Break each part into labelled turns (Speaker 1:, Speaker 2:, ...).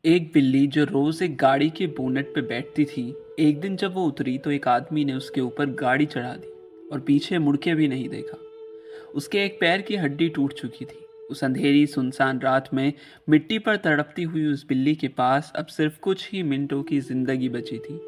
Speaker 1: एक बिल्ली जो रोज एक गाड़ी के बोनट पे बैठती थी। एक दिन जब वो उतरी तो एक आदमी ने उसके ऊपर गाड़ी चढ़ा दी और पीछे मुड़ के भी नहीं देखा। उसके एक पैर की हड्डी टूट चुकी थी। उस अंधेरी सुनसान रात में मिट्टी पर तड़पती हुई उस बिल्ली के पास अब सिर्फ कुछ ही मिनटों की जिंदगी बची थी।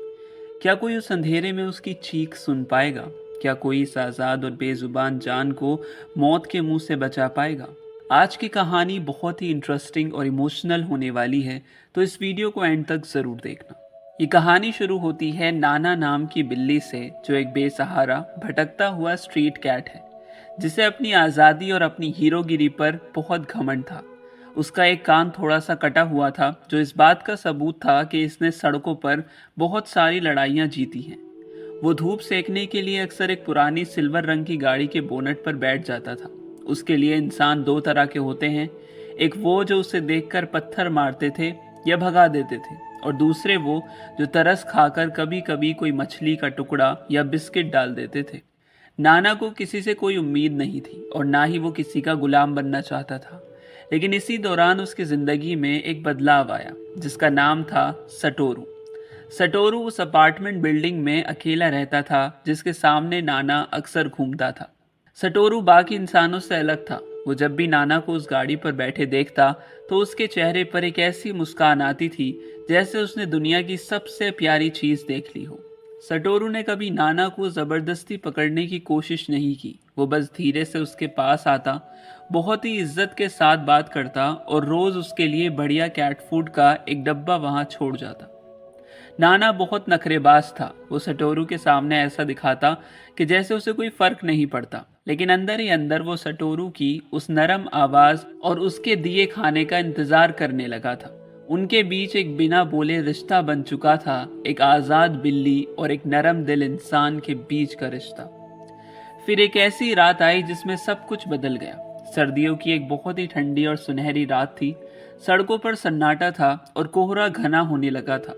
Speaker 1: क्या कोई उस अंधेरे में उसकी चीख सुन पाएगा? क्या कोई इस आज़ाद और बेजुबान जान को मौत के मुंह से बचा पाएगा? आज की कहानी बहुत ही इंटरेस्टिंग और इमोशनल होने वाली है, तो इस वीडियो को एंड तक ज़रूर देखना। ये कहानी शुरू होती है नाना नाम की बिल्ली से, जो एक बेसहारा भटकता हुआ स्ट्रीट कैट है, जिसे अपनी आज़ादी और अपनी हीरोगिरी पर बहुत घमंड था। उसका एक कान थोड़ा सा कटा हुआ था, जो इस बात का सबूत था कि इसने सड़कों पर बहुत सारी लड़ाइयाँ जीती हैं। वो धूप सेकने के लिए अक्सर एक पुरानी सिल्वर रंग की गाड़ी के बोनट पर बैठ जाता था। उसके लिए इंसान दो तरह के होते हैं, एक वो जो उसे देखकर पत्थर मारते थे या भगा देते थे, और दूसरे वो जो तरस खाकर कभी कभी कोई मछली का टुकड़ा या बिस्किट डाल देते थे। नाना को किसी से कोई उम्मीद नहीं थी और ना ही वो किसी का गुलाम बनना चाहता था। लेकिन इसी दौरान उसकी जिंदगी में एक बदलाव आया, जिसका नाम था सटोरू। सटोरू उस अपार्टमेंट बिल्डिंग में अकेला रहता था जिसके सामने नाना अक्सर घूमता था। सटोरू बाकी इंसानों से अलग था। वो जब भी नाना को उस गाड़ी पर बैठे देखता तो उसके चेहरे पर एक ऐसी मुस्कान आती थी जैसे उसने दुनिया की सबसे प्यारी चीज देख ली हो। सटोरू ने कभी नाना को जबरदस्ती पकड़ने की कोशिश नहीं की। वो बस धीरे से उसके पास आता, बहुत ही इज्जत के साथ बात करता और रोज उसके लिए बढ़िया कैट फूड का एक डब्बा वहां छोड़ जाता। नाना बहुत नखरेबाज था। वो सटोरू के सामने ऐसा दिखाता कि जैसे उसे कोई फर्क नहीं पड़ता, लेकिन अंदर ही अंदर वो सटोरू की उस नरम आवाज और उसके दिए खाने का इंतजार करने लगा था। उनके बीच एक बिना बोले रिश्ता बन चुका था, एक आजाद बिल्ली और एक नरम दिल इंसान के बीच का रिश्ता। फिर एक ऐसी रात आई जिसमें सब कुछ बदल गया। सर्दियों की एक बहुत ही ठंडी और सुनहरी रात थी। सड़कों पर सन्नाटा था और कोहरा घना होने लगा था।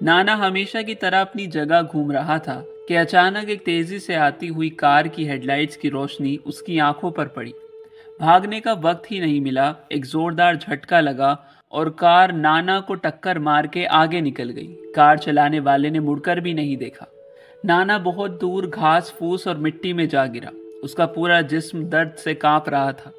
Speaker 1: नाना हमेशा की तरह अपनी जगह घूम रहा था कि अचानक एक तेजी से आती हुई कार की हेडलाइट्स की रोशनी उसकी आंखों पर पड़ी। भागने का वक्त ही नहीं मिला, एक जोरदार झटका लगा और कार नाना को टक्कर मार के आगे निकल गई। कार चलाने वाले ने मुड़कर भी नहीं देखा। नाना बहुत दूर घास फूस और मिट्टी में जा गिरा। उसका पूरा जिस्म दर्द से कांप रहा था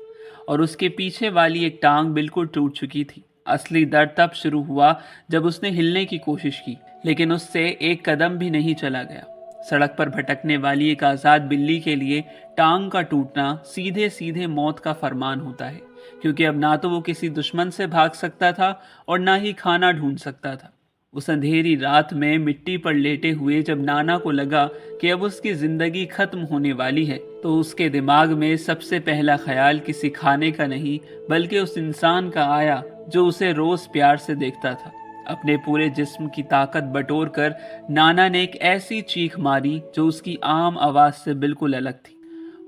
Speaker 1: और उसके पीछे वाली एक टांग बिल्कुल टूट चुकी थी। असली दर्द तब शुरू हुआ जब उसने हिलने की कोशिश की, लेकिन उससे एक कदम भी नहीं चला गया। सड़क पर भटकने वाली एक आज़ाद बिल्ली के लिए टांग का टूटना सीधे सीधे मौत का फरमान होता है, क्योंकि अब ना तो वो किसी दुश्मन से भाग सकता था और ना ही खाना ढूंढ सकता था। उस अंधेरी रात में मिट्टी पर लेटे हुए जब नाना को लगा कि अब उसकी जिंदगी खत्म होने वाली है, तो उसके दिमाग में सबसे पहला ख्याल किसी खाने का नहीं, बल्कि उस इंसान का आया जो उसे रोज प्यार से देखता था। अपने पूरे जिस्म की ताकत बटोर कर नाना ने एक ऐसी चीख मारी जो उसकी आम आवाज से बिल्कुल अलग थी।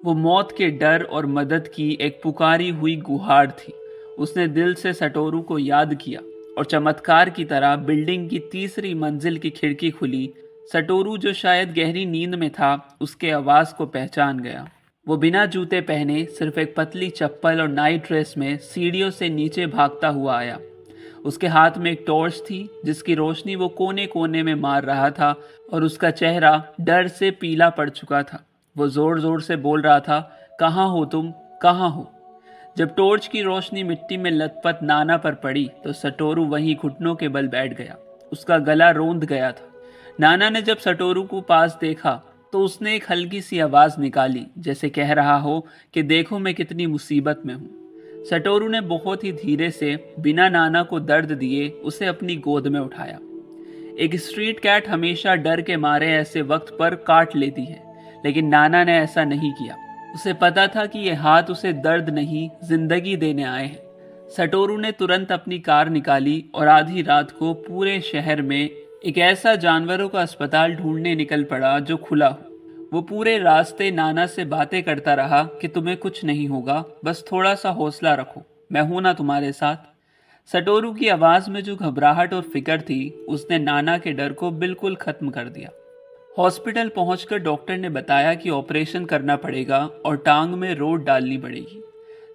Speaker 1: वो मौत के डर और मदद की एक पुकारी हुई गुहार थी। उसने दिल से सटोरू को याद किया और चमत्कार की तरह बिल्डिंग की तीसरी मंजिल की खिड़की खुली। सटोरू, जो शायद गहरी नींद में था, उसके आवाज को पहचान गया। वो बिना जूते पहने सिर्फ एक पतली चप्पल और नाइट ड्रेस में सीढ़ियों से नीचे भागता हुआ आया। उसके हाथ में एक टॉर्च थी जिसकी रोशनी वो कोने कोने में मार रहा था, और उसका चेहरा डर से पीला पड़ चुका था। वो जोर जोर से बोल रहा था, कहाँ हो तुम, कहाँ हो? जब टॉर्च की रोशनी मिट्टी में लथपथ नाना पर पड़ी तो सटोरू वहीं घुटनों के बल बैठ गया। उसका गला रोंद गया था। नाना ने जब सटोरू को पास देखा तो उसने एक हल्की सी आवाज निकाली, जैसे कह रहा हो कि देखो मैं कितनी मुसीबत में हूँ। सटोरू ने बहुत ही धीरे से, बिना नाना को दर्द दिए, उसे अपनी गोद में उठाया। एक स्ट्रीट कैट हमेशा डर के मारे ऐसे वक्त पर काट लेती है, लेकिन नाना ने ऐसा नहीं किया। उसे पता था कि ये हाथ उसे दर्द नहीं, जिंदगी देने आए हैं। सटोरू ने तुरंत अपनी कार निकाली और आधी रात को पूरे शहर में एक ऐसा जानवरों का अस्पताल ढूंढने निकल पड़ा जो खुला हो। वो पूरे रास्ते नाना से बातें करता रहा कि तुम्हें कुछ नहीं होगा, बस थोड़ा सा हौसला रखो, मैं हूं ना तुम्हारे साथ। सटोरू की आवाज में जो घबराहट और फिक्र थी, उसने नाना के डर को बिल्कुल खत्म कर दिया। हॉस्पिटल पहुंचकर डॉक्टर ने बताया कि ऑपरेशन करना पड़ेगा और टांग में रोड डालनी पड़ेगी।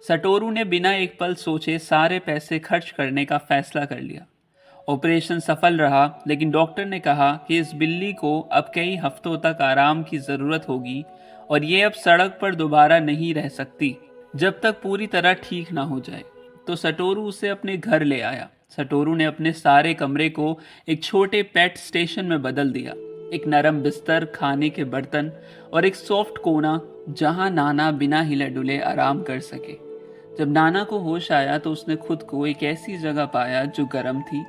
Speaker 1: सटोरू ने बिना एक पल सोचे सारे पैसे खर्च करने का फैसला कर लिया। ऑपरेशन सफल रहा, लेकिन डॉक्टर ने कहा कि इस बिल्ली को अब कई हफ्तों तक आराम की ज़रूरत होगी और ये अब सड़क पर दोबारा नहीं रह सकती जब तक पूरी तरह ठीक ना हो जाए। तो सटोरू उसे अपने घर ले आया। सटोरू ने अपने सारे कमरे को एक छोटे पेट स्टेशन में बदल दिया। एक नरम बिस्तर, खाने के बर्तन और एक सॉफ्ट कोना जहां नाना बिना हिले डुले आराम कर सके। जब नाना को होश आया तो उसने खुद को एक ऐसी जगह पाया जो गर्म थी,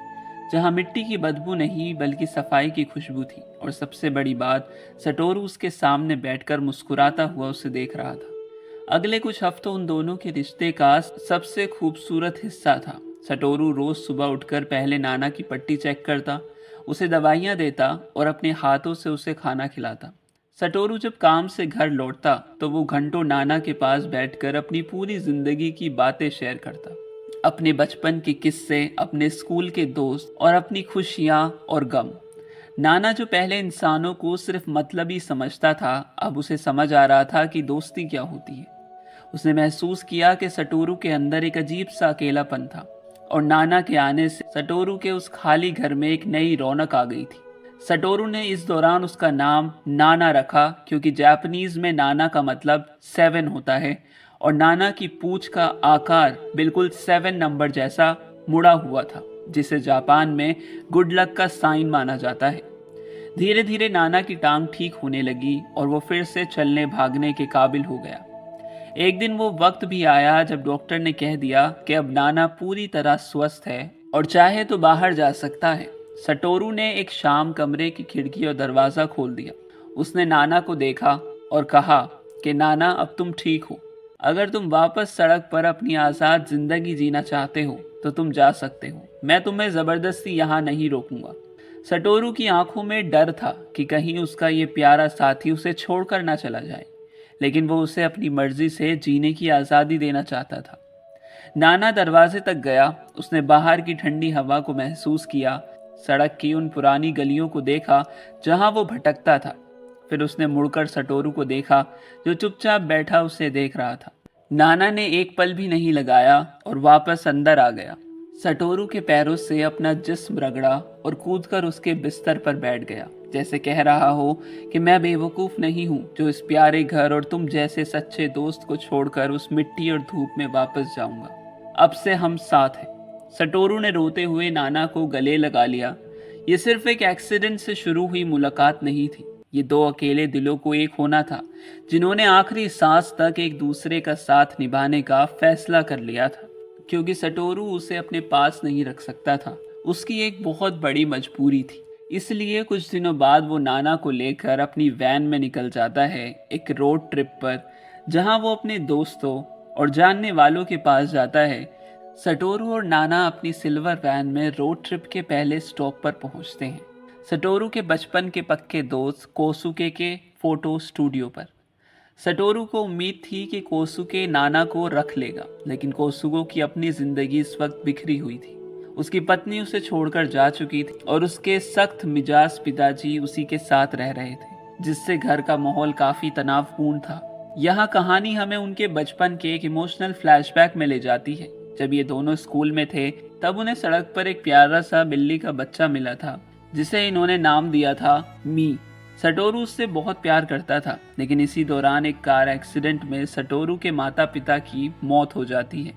Speaker 1: जहां मिट्टी की बदबू नहीं बल्कि सफाई की खुशबू थी। और सबसे बड़ी बात, सटोरू उसके सामने बैठकर मुस्कुराता हुआ उसे देख रहा था। अगले कुछ हफ्तों उन दोनों के रिश्ते का सबसे खूबसूरत हिस्सा था। सटोरू रोज सुबह उठकर पहले नाना की पट्टी चेक करता, उसे दवाइयाँ देता और अपने हाथों से उसे खाना खिलाता। सटोरू जब काम से घर लौटता तो वो घंटों नाना के पास बैठकर अपनी पूरी जिंदगी की बातें शेयर करता। अपने बचपन के किस्से, अपने स्कूल के दोस्त और अपनी खुशियाँ और गम। नाना जो पहले इंसानों को सिर्फ मतलबी समझता था, अब उसे समझ आ रहा था कि दोस्ती क्या होती है। उसने महसूस किया कि सटोरू के अंदर एक अजीब सा अकेलापन था और नाना के आने से सटोरू के उस खाली घर में एक नई रौनक आ गई थी। सटोरू ने इस दौरान उसका नाम नाना रखा, क्योंकि जापानीज में नाना का मतलब 7 होता है और नाना की पूंछ का आकार बिल्कुल 7 नंबर जैसा मुड़ा हुआ था, जिसे जापान में गुड लक का साइन माना जाता है। धीरे धीरे नाना की टांग ठीक होने लगी और वो फिर से चलने भागने के काबिल हो गया। एक दिन वो वक्त भी आया जब डॉक्टर ने कह दिया कि अब नाना पूरी तरह स्वस्थ है और चाहे तो बाहर जा सकता है। सटोरू ने एक शाम कमरे की खिड़की और दरवाज़ा खोल दिया। उसने नाना को देखा और कहा कि नाना, अब तुम ठीक हो। अगर तुम वापस सड़क पर अपनी आज़ाद ज़िंदगी जीना चाहते हो तो तुम जा सकते हो। मैं तुम्हें ज़बरदस्ती यहाँ नहीं रोकूंगा। सटोरू की आंखों में डर था कि कहीं उसका ये प्यारा साथी उसे छोड़कर ना चला जाए, लेकिन वो उसे अपनी मर्जी से जीने की आज़ादी देना चाहता था। नाना दरवाजे तक गया। उसने बाहर की ठंडी हवा को महसूस किया, सड़क की उन पुरानी गलियों को देखा जहां वो भटकता था। फिर उसने मुड़कर सटोरू को देखा, जो चुपचाप बैठा उसे देख रहा था। नाना ने एक पल भी नहीं लगाया और वापस अंदर आ गया। सटोरू के पैरों से अपना जिस्म रगड़ा और कूदकर उसके बिस्तर पर बैठ गया, जैसे कह रहा हो कि मैं बेवकूफ़ नहीं हूँ जो इस प्यारे घर और तुम जैसे सच्चे दोस्त को छोड़कर उस मिट्टी और धूप में वापस जाऊंगा। अब से हम साथ हैं। सटोरू ने रोते हुए नाना को गले लगा लिया। ये सिर्फ एक एक्सीडेंट से शुरू हुई मुलाकात नहीं थी, ये दो अकेले दिलों को एक होना था, जिन्होंने आखिरी सांस तक एक दूसरे का साथ निभाने का फैसला कर लिया था। क्योंकि सटोरू उसे अपने पास नहीं रख सकता था, उसकी एक बहुत बड़ी मजबूरी थी। इसलिए कुछ दिनों बाद वो नाना को लेकर अपनी वैन में निकल जाता है, एक रोड ट्रिप पर, जहां वो अपने दोस्तों और जानने वालों के पास जाता है। सटोरू और नाना अपनी सिल्वर वैन में रोड ट्रिप के पहले स्टॉप पर पहुंचते हैं, सटोरू के बचपन के पक्के दोस्त कोसुके के फोटो स्टूडियो पर। सटोरू को उम्मीद थी कि कोसुके नाना को रख लेगा, लेकिन कोसुको की अपनी जिंदगी इस वक्त बिखरी हुई थी। उसकी पत्नी उसे छोड़कर जा चुकी थी और उसके सख्त मिजाज पिताजी उसी के साथ रह रहे थे, जिससे घर का माहौल काफी तनावपूर्ण था। यहाँ कहानी हमें उनके बचपन के एक इमोशनल फ्लैशबैक में ले जाती है। जब ये दोनों स्कूल में थे तब उन्हें सड़क पर एक प्यारा सा बिल्ली का बच्चा मिला था, जिसे इन्होंने नाम दिया था मी। सटोरू उससे बहुत प्यार करता था, लेकिन इसी दौरान एक कार एक्सीडेंट में सटोरू के माता पिता की मौत हो जाती है।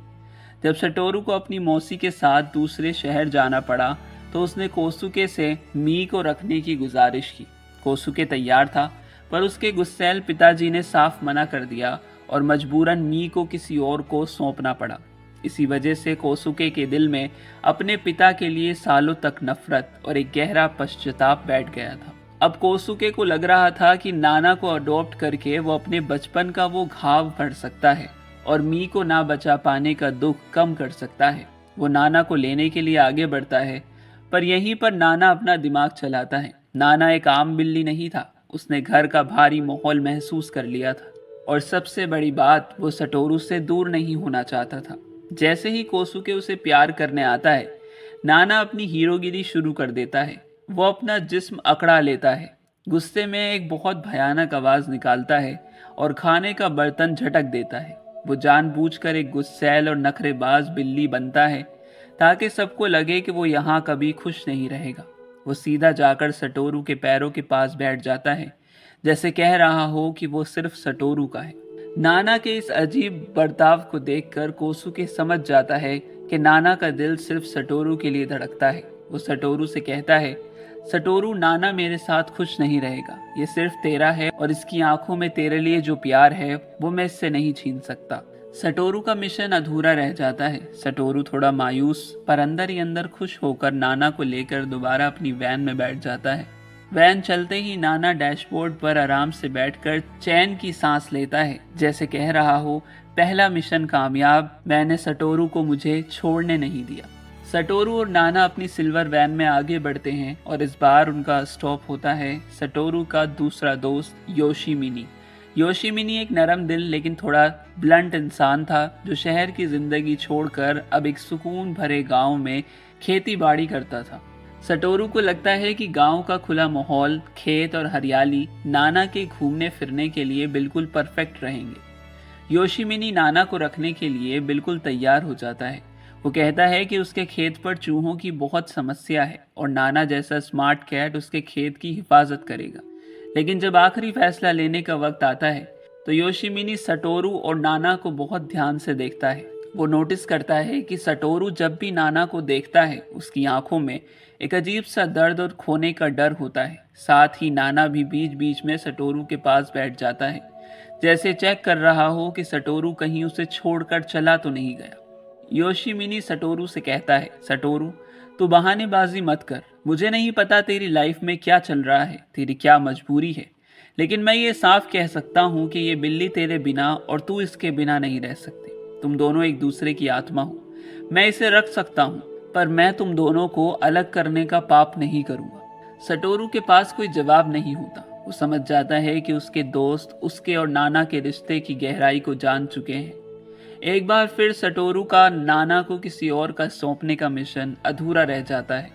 Speaker 1: जब सटोरू को अपनी मौसी के साथ दूसरे शहर जाना पड़ा तो उसने कोसुके से मी को रखने की गुजारिश की। कोसुके तैयार था, पर उसके गुस्सैल पिताजी ने साफ मना कर दिया और मजबूरन मी को किसी और को सौंपना पड़ा। इसी वजह से कोसुके के दिल में अपने पिता के लिए सालों तक नफरत और एक गहरा पश्चाताप बैठ गया था। अब कोसुके को लग रहा था कि नाना को अडॉप्ट करके वो अपने बचपन का वो घाव भर सकता है और मी को ना बचा पाने का दुख कम कर सकता है। वो नाना को लेने के लिए आगे बढ़ता है, पर यहीं पर नाना अपना दिमाग चलाता है। नाना एक आम बिल्ली नहीं था, उसने घर का भारी माहौल महसूस कर लिया था और सबसे बड़ी बात, वो सटोरू से दूर नहीं होना चाहता था। जैसे ही कोसुके उसे प्यार करने आता है, नाना अपनी हीरोगिरी शुरू कर देता है। वो अपना जिस्म अकड़ा लेता है, गुस्से में एक बहुत भयानक आवाज़ निकालता है और खाने का बर्तन झटक देता है। वो जानबूझकर एक गुस्सैल और नखरेबाज बिल्ली बनता है, ताकि सबको लगे कि वो यहाँ कभी खुश नहीं रहेगा। वो सीधा जाकर सटोरू के पैरों के पास बैठ जाता है, जैसे कह रहा हो कि वो सिर्फ सटोरू का है। नाना के इस अजीब बर्ताव को देखकर कोसुके समझ जाता है कि नाना का दिल सिर्फ सटोरू के लिए धड़कता है। वो सटोरू से कहता है, सटोरू, नाना मेरे साथ खुश नहीं रहेगा। ये सिर्फ तेरा है और इसकी आंखों में तेरे लिए जो प्यार है वो मैं इससे नहीं छीन सकता। सटोरू का मिशन अधूरा रह जाता है। सटोरू थोड़ा मायूस पर अंदर ही अंदर खुश होकर नाना को लेकर दोबारा अपनी वैन में बैठ जाता है। वैन चलते ही नाना डैशबोर्ड पर आराम से बैठकर चैन की सांस लेता है, जैसे कह रहा हो, पहला मिशन कामयाब, मैंने सटोरू को मुझे छोड़ने नहीं दिया। सटोरू और नाना अपनी सिल्वर वैन में आगे बढ़ते हैं और इस बार उनका स्टॉप होता है सटोरू का दूसरा दोस्त योशिमिनी। योशिमिनी एक नरम दिल लेकिन थोड़ा ब्लंट इंसान था, जो शहर की जिंदगी छोड़कर अब एक सुकून भरे गांव में खेती बाड़ी करता था। सटोरू को लगता है कि गांव का खुला माहौल, खेत और हरियाली नाना के घूमने फिरने के लिए बिल्कुल परफेक्ट रहेंगे। योशिमिनी नाना को रखने के लिए बिल्कुल तैयार हो जाता है। वो कहता है कि उसके खेत पर चूहों की बहुत समस्या है और नाना जैसा स्मार्ट कैट उसके खेत की हिफाजत करेगा। लेकिन जब आखिरी फैसला लेने का वक्त आता है तो योशिमिनी सटोरू और नाना को बहुत ध्यान से देखता है। वो नोटिस करता है कि सटोरू जब भी नाना को देखता है उसकी आंखों में एक अजीब सा दर्द और खोने का डर होता है। साथ ही नाना भी बीच बीच में सटोरू के पास बैठ जाता है, जैसे चेक कर रहा हो कि सटोरू कहीं उसे छोड़कर चला तो नहीं गया। योशिमिनी सटोरू से कहता है, सटोरू, तू बहानेबाजी मत कर। मुझे नहीं पता तेरी लाइफ में क्या चल रहा है, तेरी क्या मजबूरी है, लेकिन मैं ये साफ कह सकता हूँ कि ये बिल्ली तेरे बिना और तू इसके बिना नहीं रह सकते। तुम दोनों एक दूसरे की आत्मा हो। मैं इसे रख सकता हूँ, पर मैं तुम दोनों को अलग करने का पाप नहीं करूँगा। सटोरू के पास कोई जवाब नहीं होता। वो समझ जाता है कि उसके दोस्त उसके और नाना के रिश्ते की गहराई को जान चुके हैं। एक बार फिर सटोरू का नाना को किसी और का सौंपने का मिशन अधूरा रह जाता है,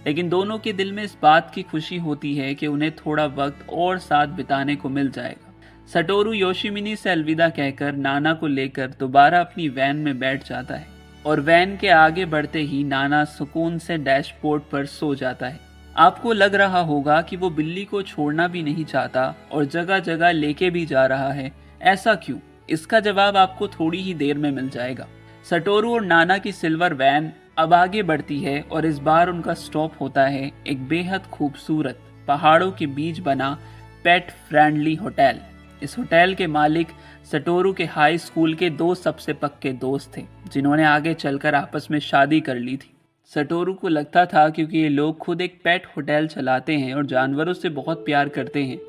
Speaker 1: लेकिन दोनों के दिल में इस बात की खुशी होती है कि उन्हें थोड़ा वक्त और साथ बिताने को मिल जाएगा। सटोरू योशिमिनी से अलविदा कहकर नाना को लेकर दोबारा अपनी वैन में बैठ जाता है और वैन के आगे बढ़ते ही नाना सुकून से डैशबोर्ड पर सो जाता है। आपको लग रहा होगा कि वो बिल्ली को छोड़ना भी नहीं चाहता और जगह जगह लेके भी जा रहा है। ऐसा क्यों? इसका जवाब आपको थोड़ी ही देर में मिल जाएगा। सटोरू और नाना की सिल्वर वैन अब आगे बढ़ती है और इस बार उनका स्टॉप होता है एक बेहद खूबसूरत पहाड़ों के बीच बना पेट फ्रेंडली होटल। इस होटल के मालिक सटोरू के हाई स्कूल के दो सबसे पक्के दोस्त थे, जिन्होंने आगे चलकर आपस में शादी कर ली थी। सटोरू को लगता था क्योंकि ये लोग खुद एक पेट होटल चलाते हैं और जानवरों से बहुत प्यार करते हैं,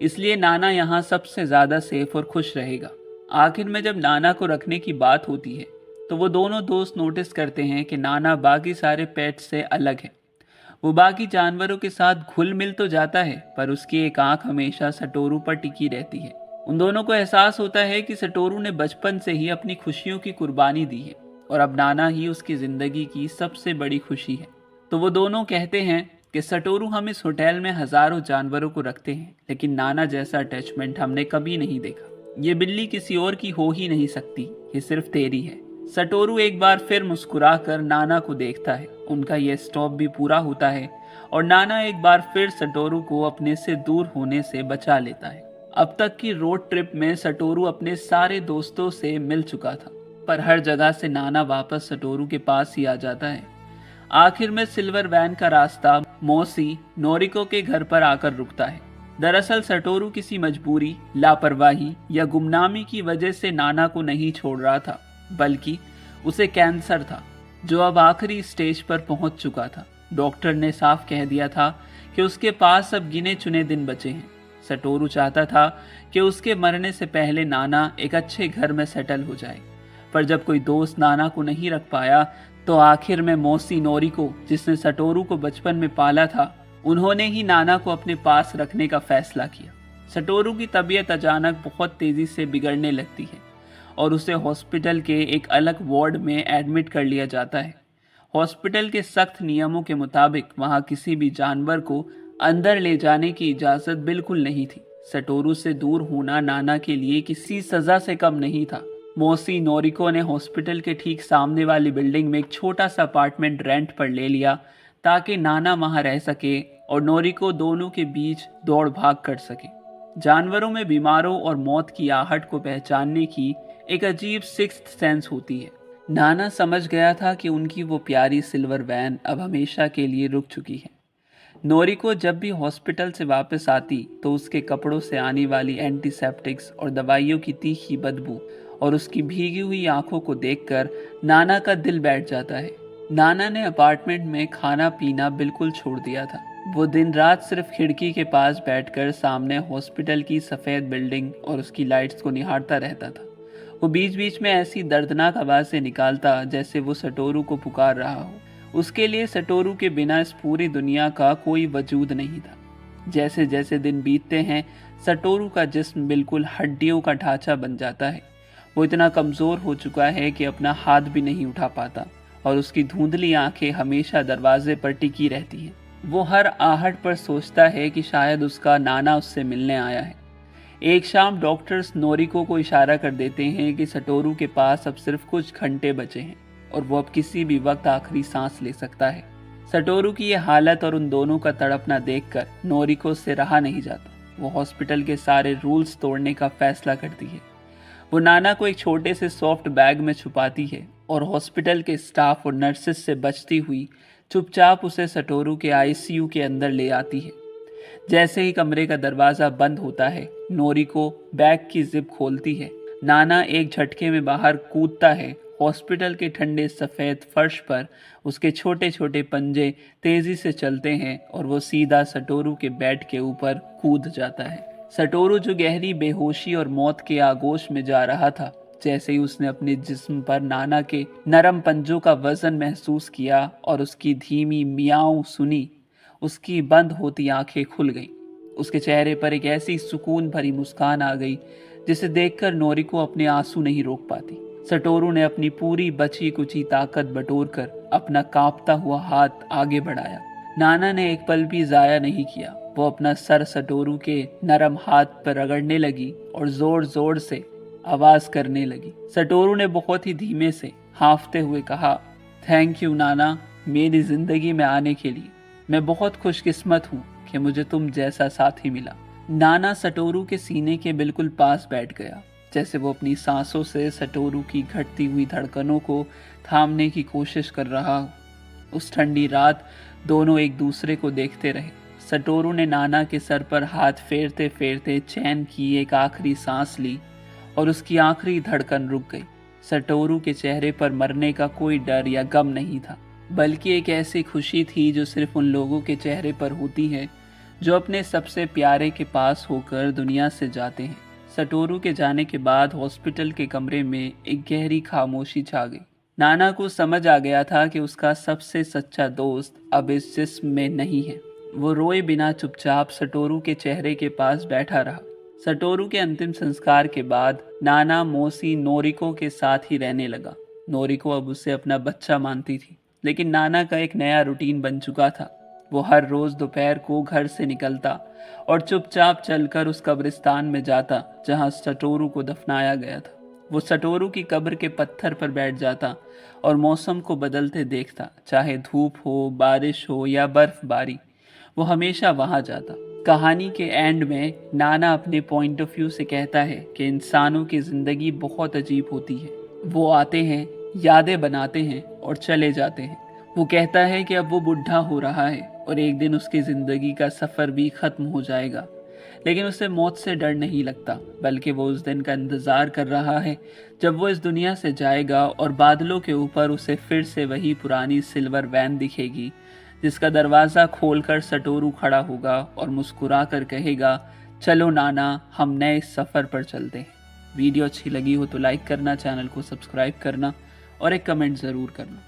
Speaker 1: इसलिए नाना यहाँ सबसे ज़्यादा सेफ और खुश रहेगा। आखिर में जब नाना को रखने की बात होती है तो वो दोनों दोस्त नोटिस करते हैं कि नाना बाकी सारे पेट से अलग है। वो बाकी जानवरों के साथ घुल मिल तो जाता है, पर उसकी एक आंख हमेशा सटोरू पर टिकी रहती है। उन दोनों को एहसास होता है कि सटोरू ने बचपन से ही अपनी खुशियों की कुर्बानी दी है और अब नाना ही उसकी ज़िंदगी की सबसे बड़ी खुशी है। तो वो दोनों कहते हैं कि सटोरू, हम इस होटल में हज़ारों जानवरों को रखते हैं, लेकिन नाना जैसा अटैचमेंट हमने कभी नहीं देखा। ये बिल्ली किसी और की हो ही नहीं सकती, ये सिर्फ तेरी है। सटोरू एक बार फिर मुस्कुराकर नाना को देखता है। उनका ये स्टॉप भी पूरा होता है और नाना एक बार फिर सटोरू को अपने से दूर होने से बचा लेता है। अब तक की रोड ट्रिप में सटोरू अपने सारे दोस्तों से मिल चुका था, पर हर जगह से नाना वापस सटोरू के पास ही आ जाता है। आखिर में सिल्वर वैन का रास्ता मौसी नोरिको के घर पर आकर रुकता है। दरअसल सटोरू किसी मजबूरी, लापरवाही या गुमनामी की वजह से नाना को नहीं छोड़ रहा था, बल्कि उसे कैंसर था जो अब आखिरी स्टेज पर पहुंच चुका था। डॉक्टर ने साफ कह दिया था कि उसके पास अब गिने चुने दिन बचे हैं। सटोरू चाहता था कि उसके मरने से पहले नाना एक अच्छे घर में सेटल हो जाए, पर जब कोई दोस्त नाना को नहीं रख पाया तो आखिर में मौसी नोरिको, जिसने सटोरू को बचपन में पाला था, उन्होंने ही नाना को अपने पास रखने का फैसला किया। सटोरू की तबीयत अचानक बहुत तेज़ी से बिगड़ने लगती है और उसे हॉस्पिटल के एक अलग वार्ड में एडमिट कर लिया जाता है। हॉस्पिटल के सख्त नियमों के मुताबिक वहाँ किसी भी जानवर को अंदर ले जाने की इजाज़त बिल्कुल नहीं थी। सटोरू से दूर होना नाना के लिए किसी सज़ा से कम नहीं था। मौसी नोरिको ने हॉस्पिटल के ठीक सामने वाली बिल्डिंग में एक छोटा सा अपार्टमेंट रेंट पर ले लिया ताकि नाना वहां रह सके और नोरिको दोनों के बीच दौड़ भाग कर सके। जानवरों में बीमारों और मौत की आहट को पहचानने की एक अजीब सिक्स्थ सेंस होती है। नाना समझ गया था कि उनकी वो प्यारी सिल्वर वैन अब हमेशा के लिए रुक चुकी है। नोरिको जब भी हॉस्पिटल से वापस आती तो उसके कपड़ों से आने वाली एंटीसेप्टिक्स और दवाइयों की तीखी बदबू और उसकी भीगी हुई आंखों को देखकर नाना का दिल बैठ जाता है। नाना ने अपार्टमेंट में खाना पीना बिल्कुल छोड़ दिया था। वो दिन रात सिर्फ खिड़की के पास बैठकर सामने हॉस्पिटल की सफ़ेद बिल्डिंग और उसकी लाइट्स को निहारता रहता था। वो बीच बीच में ऐसी दर्दनाक आवाज़ें निकालता जैसे वो सटोरू को पुकार रहा हो। उसके लिए सटोरू के बिना इस पूरी दुनिया का कोई वजूद नहीं था। जैसे जैसे दिन बीतते हैं सटोरू का जिस्म बिल्कुल हड्डियों का ढांचा बन जाता है। वो इतना कमज़ोर हो चुका है कि अपना हाथ भी नहीं उठा पाता और उसकी धुंधली आंखें हमेशा दरवाजे पर टिकी रहती हैं। वो हर आहट पर सोचता है कि शायद उसका नाना उससे मिलने आया है। एक शाम डॉक्टर्स नोरिको को इशारा कर देते हैं कि सटोरू के पास अब सिर्फ कुछ घंटे बचे हैं और वो अब किसी भी वक्त आखिरी सांस ले सकता है। सटोरू की यह हालत और उन दोनों का तड़पना देखकर नोरिको से रहा नहीं जाता। वो हॉस्पिटल के सारे रूल्स तोड़ने का फैसला करती है। वो नाना को एक छोटे से सॉफ्ट बैग में छुपाती है और हॉस्पिटल के स्टाफ और नर्सेस से बचती हुई चुपचाप उसे सटोरू के आईसीयू के अंदर ले आती है। जैसे ही कमरे का दरवाज़ा बंद होता है नोरिको बैग की जिप खोलती है। नाना एक झटके में बाहर कूदता है। हॉस्पिटल के ठंडे सफ़ेद फर्श पर उसके छोटे छोटे पंजे तेज़ी से चलते हैं और वो सीधा सटोरू के बेड के ऊपर कूद जाता है। सटोरू जो गहरी बेहोशी और मौत के आगोश में जा रहा था, जैसे ही उसने अपने जिस्म पर नाना के नरम पंजों का वजन महसूस किया और उसकी धीमी मियाऊं सुनी, उसकी बंद होती आंखें खुल गईं। उसके चेहरे पर एक ऐसी सुकून भरी मुस्कान आ गई जिसे देखकर नोरिको अपने आंसू नहीं रोक पाती। सटोरू ने अपनी पूरी बची कुची ताकत बटोरकर अपना कांपता हुआ हाथ आगे बढ़ाया। नाना ने एक पल भी जाया नहीं किया। वो अपना सर सटोरू के नरम हाथ पर रगड़ने लगी और जोर जोर से आवाज करने लगी। सटोरू ने बहुत ही धीमे से हांफते हुए कहा, थैंक यू नाना, मेरी जिंदगी में आने के लिए। मैं बहुत खुशकिस्मत हूँ कि मुझे तुम जैसा साथी मिला। नाना सटोरू के सीने के बिल्कुल पास बैठ गया, जैसे वो अपनी सांसों से सटोरू की घटती हुई धड़कनों को थामने की कोशिश कर रहा हो। उस ठंडी रात दोनों एक दूसरे को देखते रहे। सटोरू ने नाना के सर पर हाथ फेरते फेरते चैन की एक आखिरी सांस ली और उसकी आखिरी धड़कन रुक गई। सटोरू के चेहरे पर मरने का कोई डर या गम नहीं था, बल्कि एक ऐसी खुशी थी जो सिर्फ उन लोगों के चेहरे पर होती है जो अपने सबसे प्यारे के पास होकर दुनिया से जाते हैं। सटोरू के जाने के बाद हॉस्पिटल के कमरे में एक गहरी खामोशी छा गई। नाना को समझ आ गया था कि उसका सबसे सच्चा दोस्त अब इस जिस्म में नहीं है। वो रोए बिना चुपचाप सटोरू के चेहरे के पास बैठा रहा। सटोरू के अंतिम संस्कार के बाद नाना मौसी नोरिको के साथ ही रहने लगा। नोरिको अब उसे अपना बच्चा मानती थी, लेकिन नाना का एक नया रूटीन बन चुका था। वो हर रोज दोपहर को घर से निकलता और चुपचाप चलकर उस कब्रिस्तान में जाता जहां सटोरू को दफनाया गया था। वो सटोरू की कब्र के पत्थर पर बैठ जाता और मौसम को बदलते देखता, चाहे धूप हो, बारिश हो या बर्फबारी, वो हमेशा वहां जाता। कहानी के एंड में नाना अपने पॉइंट ऑफ व्यू से कहता है कि इंसानों की ज़िंदगी बहुत अजीब होती है। वो आते हैं, यादें बनाते हैं और चले जाते हैं। वो कहता है कि अब वो बुढ़ा हो रहा है और एक दिन उसकी ज़िंदगी का सफ़र भी ख़त्म हो जाएगा, लेकिन उसे मौत से डर नहीं लगता, बल्कि वो उस दिन का इंतज़ार कर रहा है जब वो इस दुनिया से जाएगा और बादलों के ऊपर उसे फिर से वही पुरानी सिल्वर वैन दिखेगी जिसका दरवाज़ा खोलकर सटोरू खड़ा होगा और मुस्कुरा कर कहेगा, चलो नाना, हम नए सफ़र पर चलते हैं। वीडियो अच्छी लगी हो तो लाइक करना, चैनल को सब्सक्राइब करना और एक कमेंट ज़रूर करना।